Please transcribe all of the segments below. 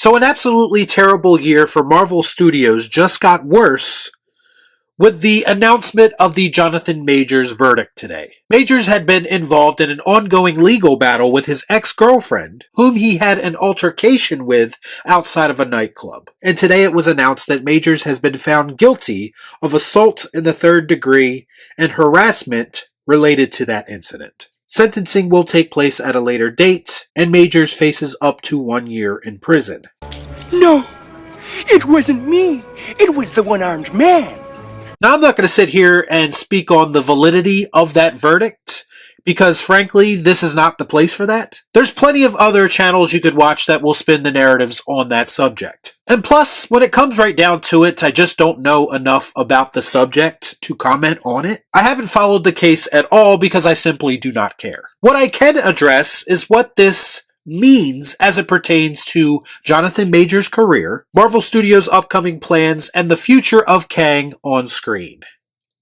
So an absolutely terrible year for Marvel Studios just got worse with the announcement of the Jonathan Majors verdict today. Majors had been involved in an ongoing legal battle with his ex-girlfriend, whom he had an altercation with outside of a nightclub. And today it was announced that Majors has been found guilty of assault in the 3rd degree and harassment related to that incident. Sentencing will take place at a later date, and Majors faces up to 1 year in prison. No, it wasn't me. It was the one-armed man. Now, I'm not going to sit here and speak on the validity of that verdict, because frankly, this is not the place for that. There's plenty of other channels you could watch that will spin the narratives on that subject. And plus, when it comes right down to it, I just don't know enough about the subject to comment on it. I haven't followed the case at all because I simply do not care. What I can address is what this means as it pertains to Jonathan Majors' career, Marvel Studios' upcoming plans, and the future of Kang on screen.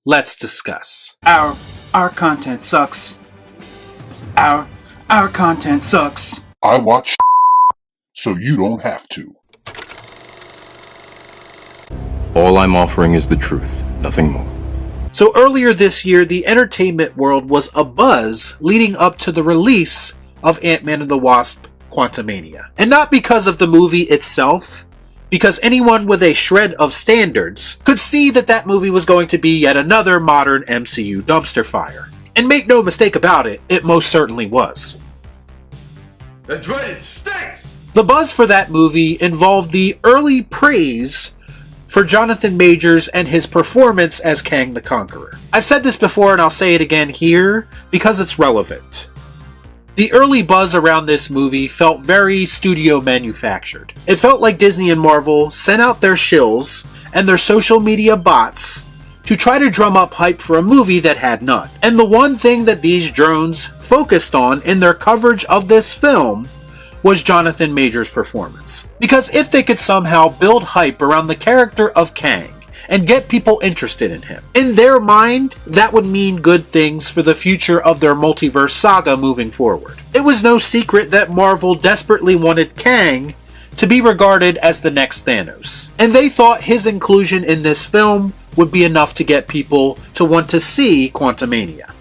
Let's discuss. Our content sucks. Our content sucks. I watch so you don't have to. All I'm offering is the truth, nothing more. So earlier this year, the entertainment world was abuzz leading up to the release of Ant-Man and the Wasp: Quantumania. And not because of the movie itself, because anyone with a shred of standards could see that that movie was going to be yet another modern MCU dumpster fire. And make no mistake about it, it most certainly was. That's right, it stinks! The buzz for that movie involved the early praise for Jonathan Majors and his performance as Kang the Conqueror. I've said this before and I'll say it again here because it's relevant. The early buzz around this movie felt very studio manufactured. It felt like Disney and Marvel sent out their shills and their social media bots to try to drum up hype for a movie that had none. And the one thing that these drones focused on in their coverage of this film was Jonathan Majors' performance. Because if they could somehow build hype around the character of Kang and get people interested in him, in their mind, that would mean good things for the future of their multiverse saga moving forward. It was no secret that Marvel desperately wanted Kang to be regarded as the next Thanos, and they thought his inclusion in this film would be enough to get people to want to see Quantumania.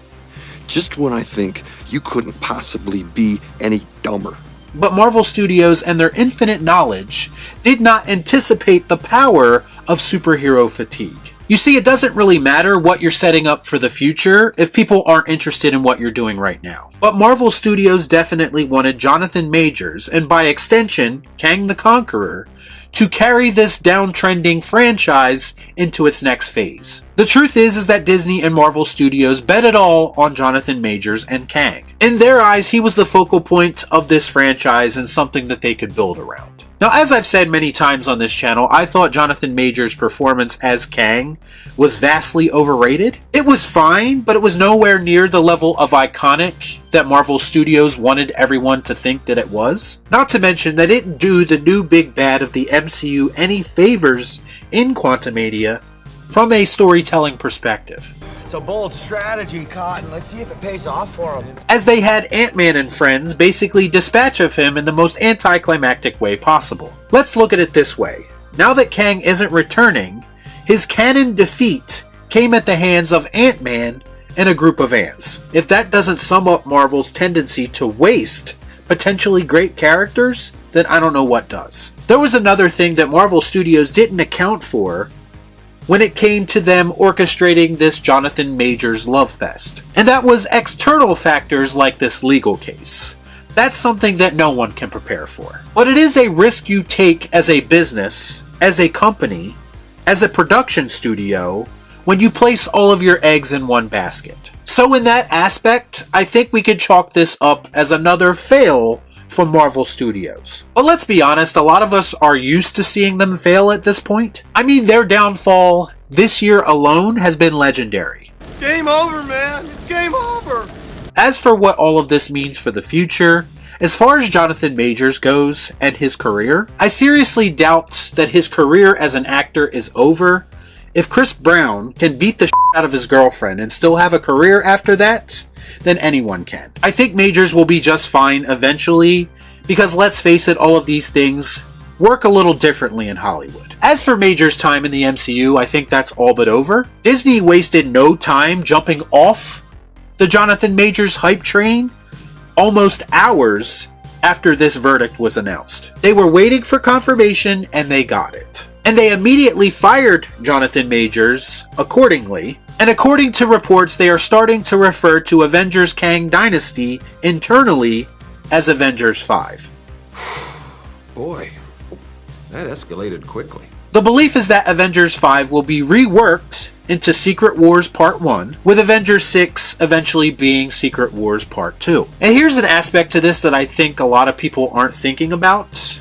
Just when I think you couldn't possibly be any dumber. But Marvel Studios and their infinite knowledge did not anticipate the power of superhero fatigue. You see, it doesn't really matter what you're setting up for the future if people aren't interested in what you're doing right now. But Marvel Studios definitely wanted Jonathan Majors, and by extension, Kang the Conqueror, to carry this downtrending franchise into its next phase. The truth is that Disney and Marvel Studios bet it all on Jonathan Majors and Kang. In their eyes, he was the focal point of this franchise and something that they could build around. Now, as I've said many times on this channel, I thought Jonathan Majors' performance as Kang was vastly overrated. It was fine, but it was nowhere near the level of iconic that Marvel Studios wanted everyone to think that it was. Not to mention that it didn't do the new big bad of the MCU any favors in Quantumania from a storytelling perspective. It's a bold strategy, Cotton. Let's see if it pays off for him. As they had Ant-Man and friends basically dispatch of him in the most anticlimactic way possible. Let's look at it this way. Now that Kang isn't returning, his canon defeat came at the hands of Ant-Man and a group of ants. If that doesn't sum up Marvel's tendency to waste potentially great characters, then I don't know what does. There was another thing that Marvel Studios didn't account for when it came to them orchestrating this Jonathan Majors love fest. And that was external factors like this legal case. That's something that no one can prepare for. But it is a risk you take as a business, as a company, as a production studio, when you place all of your eggs in one basket. So in that aspect, I think we could chalk this up as another fail from Marvel Studios. But let's be honest, a lot of us are used to seeing them fail at this point. I mean, their downfall this year alone has been legendary. Game over, man. It's game over. As for what all of this means for the future, as far as Jonathan Majors goes and his career, I seriously doubt that his career as an actor is over. If Chris Brown can beat the shit out of his girlfriend and still have a career after that, then anyone can. I think Majors will be just fine eventually, because let's face it, all of these things work a little differently in Hollywood. As for Major's time in the MCU, I think that's all but over. Disney wasted no time jumping off the Jonathan Majors hype train almost hours after this verdict was announced. They were waiting for confirmation and they got it. And they immediately fired Jonathan Majors accordingly. And according to reports, they are starting to refer to Avengers Kang Dynasty internally as Avengers 5. Boy, that escalated quickly. The belief is that Avengers 5 will be reworked into Secret Wars Part 1, with Avengers 6 eventually being Secret Wars Part 2. And here's an aspect to this that I think a lot of people aren't thinking about.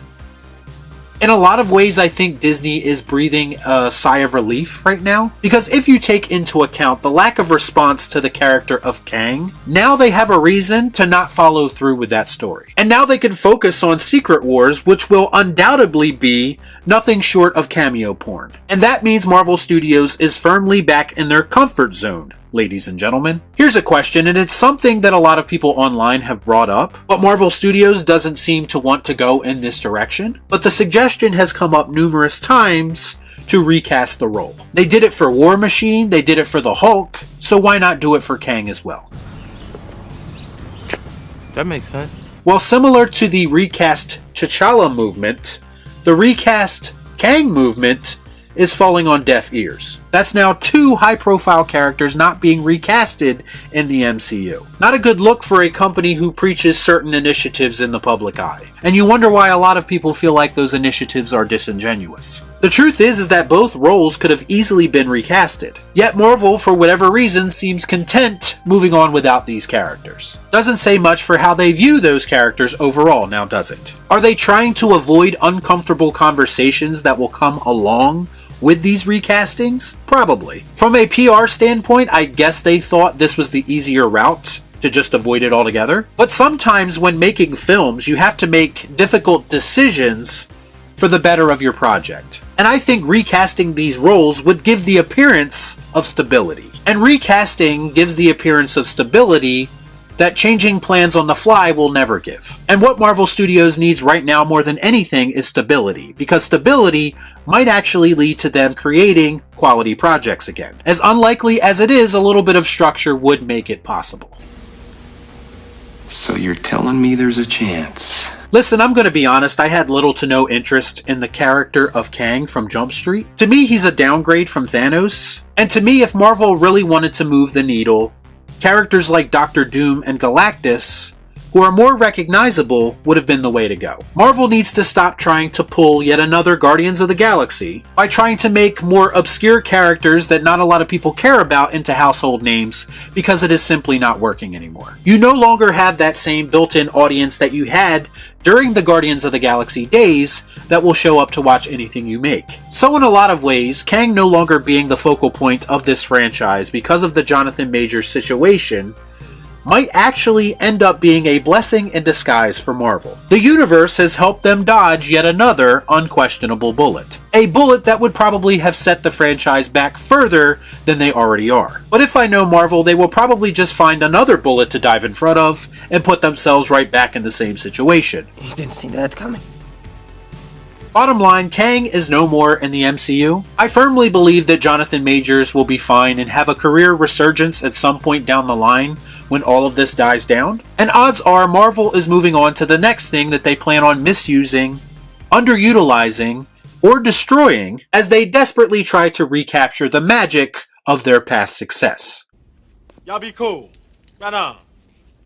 In a lot of ways, I think Disney is breathing a sigh of relief right now, because if you take into account the lack of response to the character of Kang, now they have a reason to not follow through with that story. And now they can focus on Secret Wars, which will undoubtedly be nothing short of cameo porn. And that means Marvel Studios is firmly back in their comfort zone. Ladies and gentlemen, here's a question, and it's something that a lot of people online have brought up, but Marvel Studios doesn't seem to want to go in this direction. But the suggestion has come up numerous times to recast the role. They did it for War Machine, they did it for the Hulk, so why not do it for Kang as well? That makes sense. Well, similar to the recast T'Challa movement, the recast Kang movement is falling on deaf ears. That's now 2 high-profile characters not being recasted in the MCU. Not a good look for a company who preaches certain initiatives in the public eye. And you wonder why a lot of people feel like those initiatives are disingenuous. The truth is that both roles could have easily been recasted. Yet Marvel, for whatever reason, seems content moving on without these characters. Doesn't say much for how they view those characters overall, now does it? Are they trying to avoid uncomfortable conversations that will come along with these recastings? Probably. From a PR standpoint, I guess they thought this was the easier route to just avoid it altogether. But sometimes when making films, you have to make difficult decisions for the better of your project. And I think recasting these roles would give the appearance of stability. And recasting gives the appearance of stability that changing plans on the fly will never give. And what Marvel Studios needs right now more than anything is stability, because stability might actually lead to them creating quality projects again. As unlikely as it is, a little bit of structure would make it possible. So you're telling me there's a chance? Listen, I'm gonna be honest, I had little to no interest in the character of Kang from Jump Street. To me, he's a downgrade from Thanos. And to me, if Marvel really wanted to move the needle, characters like Doctor Doom and Galactus, who are more recognizable, would have been the way to go. Marvel needs to stop trying to pull yet another Guardians of the Galaxy by trying to make more obscure characters that not a lot of people care about into household names, because it is simply not working anymore. You no longer have that same built-in audience that you had during the Guardians of the Galaxy days that will show up to watch anything you make. So in a lot of ways, Kang no longer being the focal point of this franchise because of the Jonathan Majors situation might actually end up being a blessing in disguise for Marvel. The universe has helped them dodge yet another unquestionable bullet. A bullet that would probably have set the franchise back further than they already are. But if I know Marvel, they will probably just find another bullet to dive in front of and put themselves right back in the same situation. You didn't see that coming. Bottom line, Kang is no more in the MCU. I firmly believe that Jonathan Majors will be fine and have a career resurgence at some point down the line when all of this dies down. And odds are Marvel is moving on to the next thing that they plan on misusing, underutilizing, or destroying as they desperately try to recapture the magic of their past success. Y'all be cool. Right on.